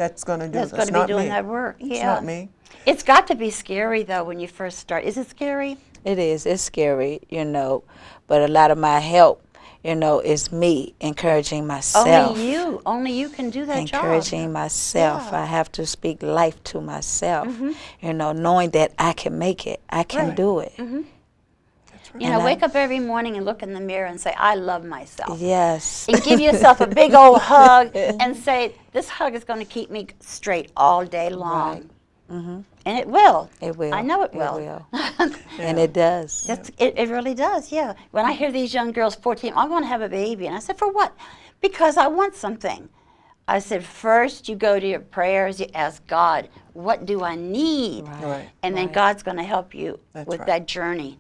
that's going to do this. That's going to be doing that work. Yeah. It's not me. It's got to be scary, though, when you first start. Is it scary? It is. It's scary, you know, but a lot of my help, you know, is me encouraging myself. Only you can do that job. Encouraging myself. Yeah. I have to speak life to myself, you know, knowing that I can make it. I can do it. You know, wake up every morning and look in the mirror and say, I love myself. Yes. And give yourself a big old hug and say, this hug is going to keep me straight all day long. Right. And it will. It will. I know it will. It will. And it does. It really does, yeah. When I hear these young girls, 14, I want to have a baby. And I said, for what? Because I want something. I said, first you go to your prayers, you ask God, what do I need? Right. And then God's going to help you with right. that journey.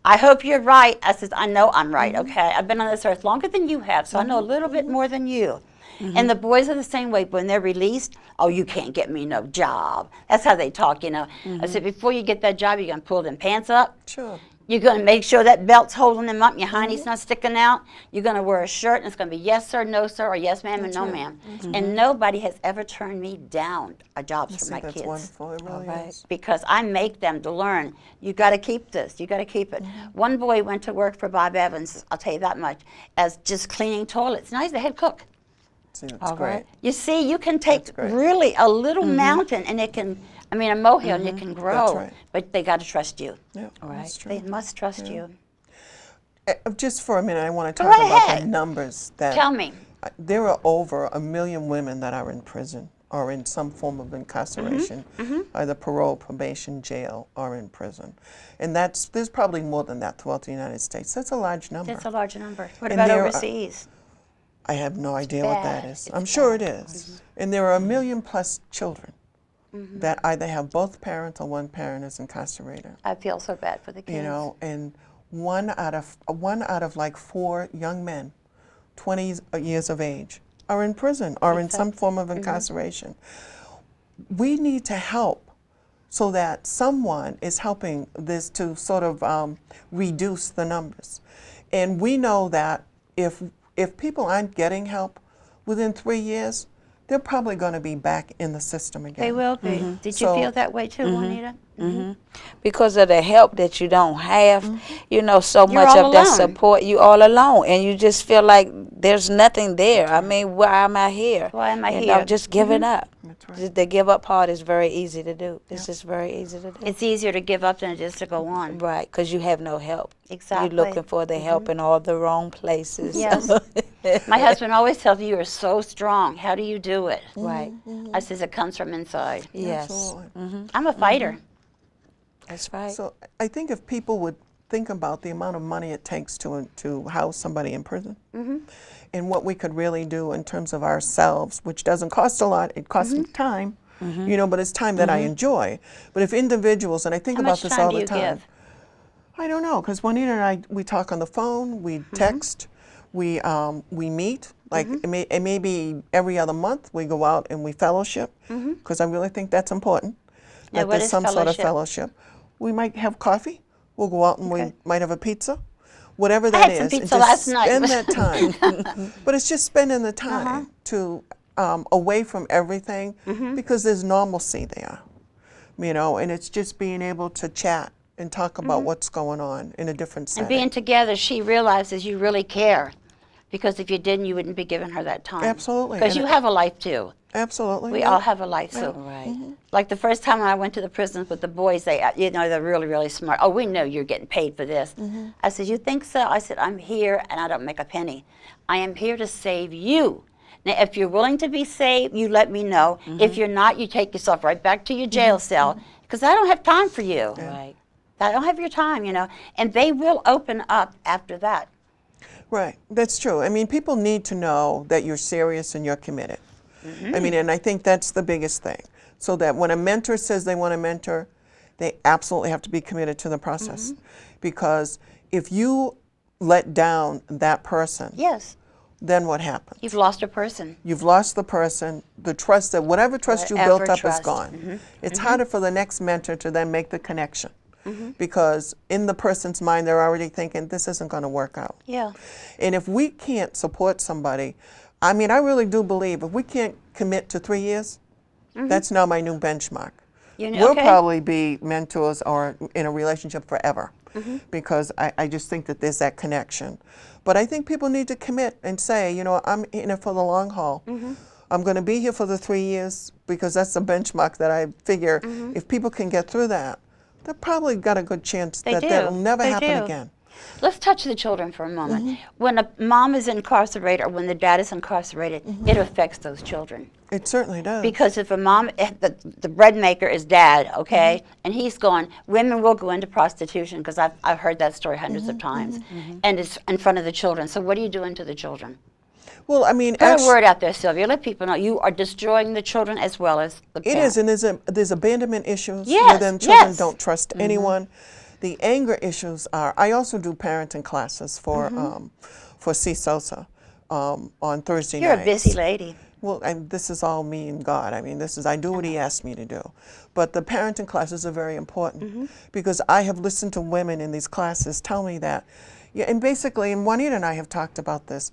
I hope you're right. I said, I know I'm right, okay? I've been on this earth longer than you have, so I know a little bit more than you. And the boys are the same way. When they're released, oh, you can't get me no job. That's how they talk, you know. I said, before you get that job, you're going to pull them pants up. Sure. You're going to make sure that belt's holding them up, your hiney's not sticking out. You're going to wear a shirt, and it's going to be yes, sir, no, sir, or yes, ma'am, and no, ma'am. And nobody has ever turned me down jobs for my kids. That's wonderful. It really is. Because I make them to learn. You got to keep this. You got to keep it. One boy went to work for Bob Evans, I'll tell you that much, as just cleaning toilets. Now he's the head cook. See, that's great. You see, you can take really a little mountain, and it can, I mean, a molehill, and it can grow. That's right. But they got to trust you. Yeah, that's true. They must trust you. Just for a minute, I want to Go talk about ahead. the numbers. Tell me. There are over 1 million women that are in prison or in some form of incarceration, either parole, probation, jail, or in prison. And there's probably more than that throughout the United States. That's a large number. That's a large number. What And about there are- overseas? I have no idea what that bad. is. It's I'm sure it is. And there are 1 million plus children that either have both parents or one parent is incarcerated. I feel so bad for the kids. You know, and one out of like 4 young men, 20 years of age, are in prison or in some form of incarceration. We need to help so that someone is helping this to sort of reduce the numbers. And we know that if people aren't getting help within 3 years, they're probably going to be back in the system again. They will be. Did you feel that way too, Juanita? Because of the help that you don't have, you know, so You're much all of that alone. support, you all alone, and you just feel like there's nothing there. I mean, why am I here? Why am I you here? know, just giving up. That's right. The give up part is very easy to do. It's just very easy to do. It's easier to give up than it is to go on. Right, because you have no help. Exactly. You're looking for the help in all the wrong places. Yes. My husband always tells me, you are so strong. How do you do it? Right. I says, it comes from inside. Yes. Absolutely. I'm a fighter. That's right. So I think if people would think about the amount of money it takes to house somebody in prison, and what we could really do in terms of ourselves, which doesn't cost a lot, it costs me time, you know, but it's time that I enjoy. But if individuals, and I think How about much this time all do the you time. give? I don't know, because Juanita and I, we talk on the phone, we text, we meet. Like it may be every other month we go out and we fellowship, because I really think that's important. Now, That what there's is some sort of fellowship? fellowship. We might have coffee. We'll go out and we might have a pizza, whatever I that had some is. and pizza just last night. spend that time. But it's just spending the time to away from everything, because there's normalcy there, you know, and it's just being able to chat and talk about what's going on in a different setting. And being together, she realizes you really care. Because if you didn't, you wouldn't be giving her that time. Absolutely. Because And you have a life too. Absolutely. We yeah. all have a life, so. Right. Like the first time when I went to the prisons with the boys, they, you know, they're really, really smart. Oh, we know you're getting paid for this. I said, you think so? I said, I'm here and I don't make a penny. I am here to save you. Now, if you're willing to be saved, you let me know. If you're not, you take yourself right back to your jail cell, because I don't have time for you. Right. I don't have your time, you know. And they will open up after that. Right, that's true. I mean, people need to know that you're serious and you're committed. I mean, and I think that's the biggest thing. So that when a mentor says they want to mentor, they absolutely have to be committed to the process. Because if you let down that person, Yes, then what happens? you've lost a person. You've lost the person, the trust, that whatever trust you built Whatever up is trust. gone. It's harder for the next mentor to then make the connection. Because in the person's mind, they're already thinking, this isn't going to work out. Yeah. And if we can't support somebody, I mean, I really do believe if we can't commit to 3 years, That's now my new benchmark. You know, We'll okay. probably be mentors or in a relationship forever because I just think that there's that connection. But I think people need to commit and say, you know, I'm in it for the long haul. I'm going to be here for the 3 years because that's the benchmark that I figure if people can get through that, they've probably got a good chance that that'll never happen again. Let's touch the children for a moment. When a mom is incarcerated or when the dad is incarcerated, it affects those children. It certainly does. Because if a mom, the bread maker is dad, okay, and he's gone, women will go into prostitution, because I've heard that story hundreds of times, and it's in front of the children. So what are you doing to the children? Well, I mean, Put a word out there, Sylvia. Let people know you are destroying the children as well as the parents. It is, and there's abandonment issues. Yes, where then children yes. don't trust anyone. The anger issues are. I also do parenting classes for CSOSA on Thursday nights. You're a busy lady. Well, this is all me and God. I mean, I do what He asked me to do. But the parenting classes are very important because I have listened to women in these classes tell me that. Yeah, and basically, and Juanita and I have talked about this,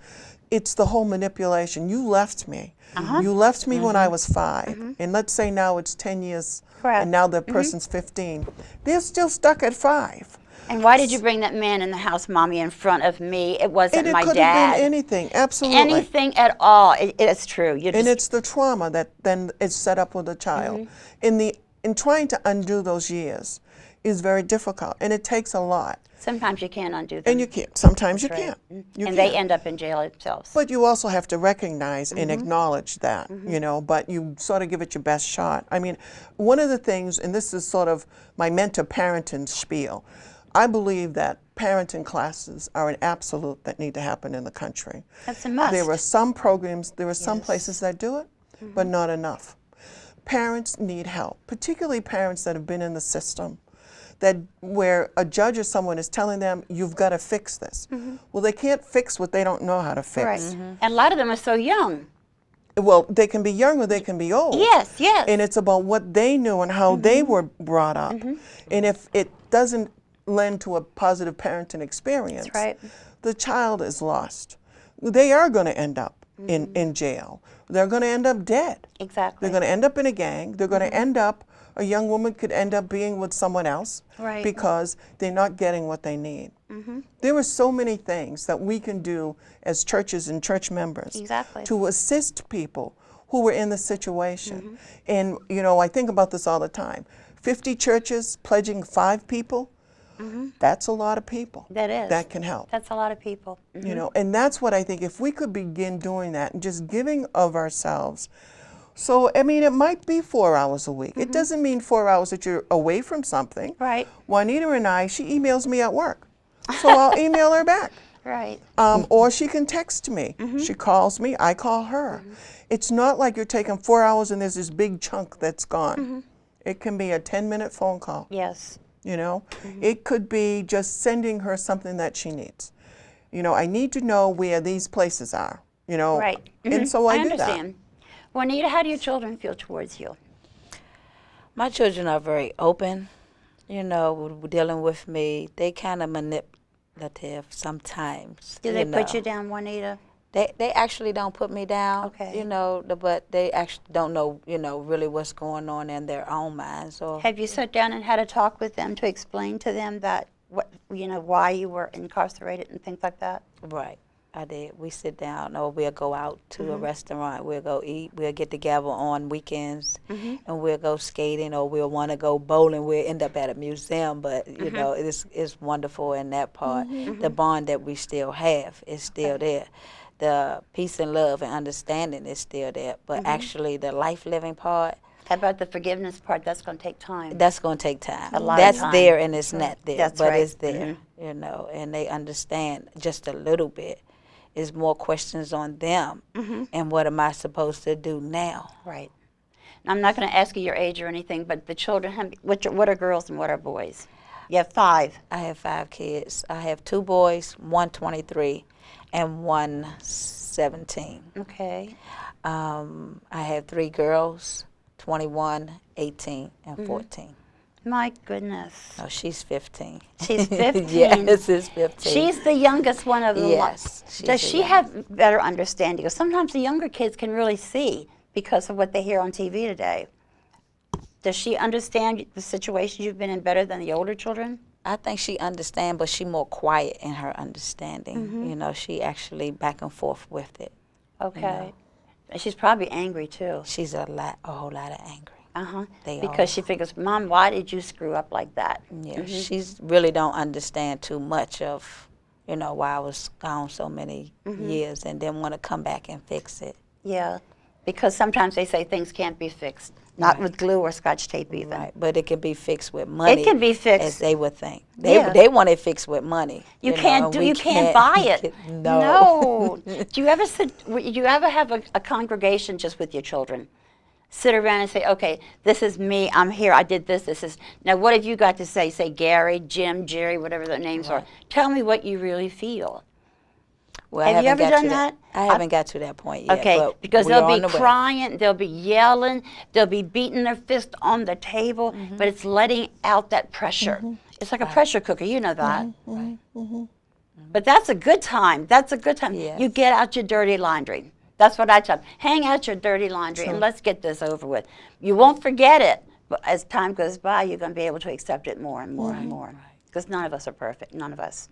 it's the whole manipulation. You left me. You left me when I was 5. And let's say now it's 10 years, and now the person's 15. They're still stuck at 5. And why did you bring that man in the house, Mommy, in front of me? It wasn't my dad. It could have been anything, absolutely. Anything at all. It's true. And it's the trauma that then is set up with the child. In trying to undo those years is very difficult, and it takes a lot. Sometimes you can't undo them. And you can't. Sometimes you can't. They end up in jail themselves. But you also have to recognize and acknowledge that, you know, but you sort of give it your best shot. I mean, one of the things, and this is sort of my mentor parenting spiel, I believe that parenting classes are an absolute that need to happen in the country. That's a must. There are some programs, there are some places that do it, but not enough. Parents need help, particularly parents that have been in the system, that where a judge or someone is telling them, you've got to fix this. Well, they can't fix what they don't know how to fix. Right. And a lot of them are so young. Well, they can be young or they can be old. Yes, yes. And it's about what they knew and how they were brought up. And if it doesn't lend to a positive parenting experience, the child is lost. They are going to end up in jail. They're going to end up dead. Exactly. They're going to end up in a gang. They're going to end up, a young woman could end up being with someone else because they're not getting what they need. There are so many things that we can do as churches and church members to assist people who were in the situation. And, you know, I think about this all the time. 50 churches pledging 5 people, that's a lot of people. That is. That can help. That's a lot of people. You know, and that's what I think, if we could begin doing that and just giving of ourselves. So, I mean, it might be 4 hours a week. It doesn't mean 4 hours that you're away from something. Right. Juanita and I, she emails me at work. So I'll email her back. Right. Or she can text me. She calls me, I call her. It's not like you're taking 4 hours and there's this big chunk that's gone. It can be a 10-minute phone call. Yes. You know, it could be just sending her something that she needs. You know, I need to know where these places are, you know. Right. And so I do understand. Juanita, how do your children feel towards you? My children are very open, you know, dealing with me. They kind of manipulative sometimes. Do they put you down, Juanita? They actually don't put me down, Okay. you know, but they actually don't know, you know, really what's going on in their own minds. Or Have you sat down and had a talk with them to explain to them that, what, you know, why you were incarcerated and things like that? Right, I did. We sit down, or we'll go out to a restaurant, we'll go eat, we'll get together on weekends, and we'll go skating, or we'll want to go bowling. We'll end up at a museum, but, you know, it's wonderful in that part. The bond that we still have is still there. The peace and love and understanding is still there, but actually the life living part. How about the forgiveness part? That's going to take time. That's going to take time. A lot That's of time. there and it's not there, That's but right. it's there, you know, and they understand just a little bit. It's more questions on them and what am I supposed to do now? Right. Now, I'm not going to ask you your age or anything, but the children, what are girls and what are boys? You have 5. I have 5 kids. I have 2 boys, one 23 and one 17. Okay. I have 3 girls, 21, 18, and 14. My goodness. Oh, she's 15. She's 15. Yes, she's 15. She's the youngest one of the Yes, she's Does the she have better understanding? Because sometimes the younger kids can really see because of what they hear on TV today. Does she understand the situations you've been in better than the older children? I think she understands, but she more quiet in her understanding. You know, she actually back and forth with it. Okay. You know. And she's probably angry too. She's a whole lot of angry. Because she figures, Mom, why did you screw up like that? Yeah, she's really don't understand too much of, you know, why I was gone so many years and then want to come back and fix it. Yeah, because sometimes they say things can't be fixed, not with glue or Scotch tape even. Right, but it can be fixed with money. It can be fixed. As they would think. They want it fixed with money. You can't buy it. No. Do you ever have a congregation just with your children? Sit around and say, okay, this is me, I'm here, I did this, this is, now what have you got to say? Say Gary, Jim, Jerry, whatever their names are. Tell me what you really feel. Well, have you ever done that? I haven't got to that point yet. Okay, but because they'll be crying, they'll be yelling, they'll be beating their fist on the table, but it's letting out that pressure. It's like a pressure cooker, you know that. But that's a good time. That's a good time. Yes. You get out your dirty laundry. That's what I tell them. Hang out your dirty laundry and let's get this over with. You won't forget it, but as time goes by, you're going to be able to accept it more and more and more. Because none of us are perfect, none of us.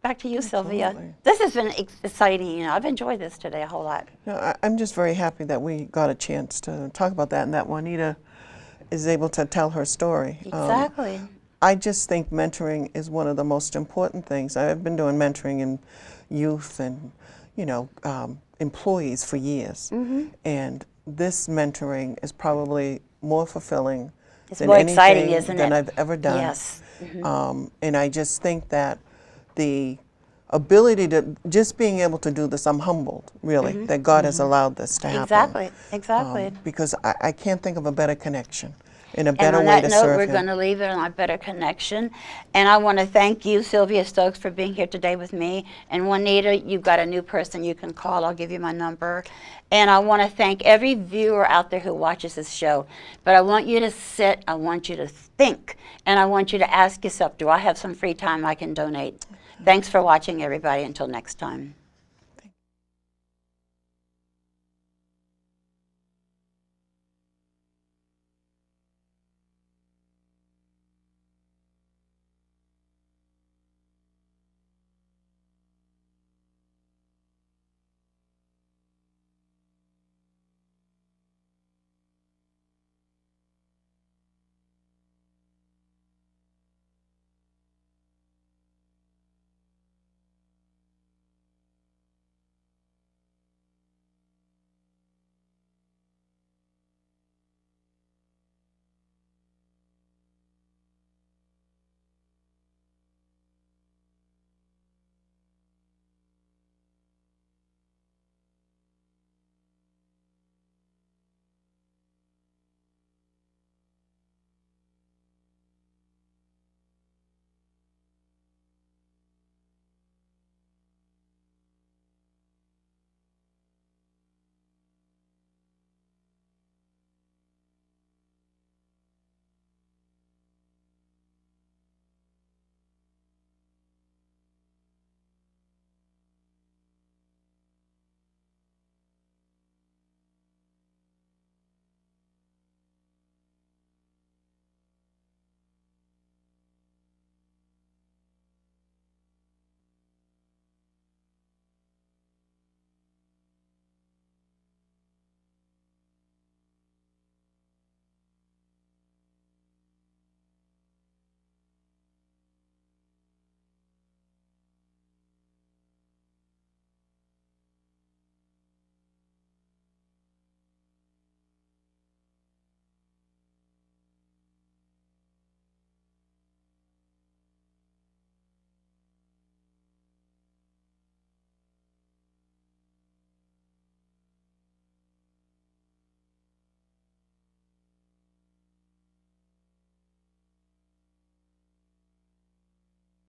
Back to you, Sylvia. This has been exciting. You know, I've enjoyed this today a whole lot. No, I'm just very happy that we got a chance to talk about that and that Juanita is able to tell her story. Exactly. I just think mentoring is one of the most important things. I've been doing mentoring in youth and, you know, employees for years. And this mentoring is probably more fulfilling than more exciting, anything isn't than it? I've ever done. Yes. And I just think that the ability to just being able to do this, I'm humbled, really, that God has allowed this to happen. Exactly, exactly. Because I can't think of a better connection and a better and way on to that note, serve we're Him. going to leave it on a better connection. And I want to thank you, Sylvia Stokes, for being here today with me. And Juanita, you've got a new person you can call. I'll give you my number. And I want to thank every viewer out there who watches this show. But I want you to sit, I want you to think, and I want you to ask yourself, do I have some free time I can donate? Thanks for watching, everybody. Until next time.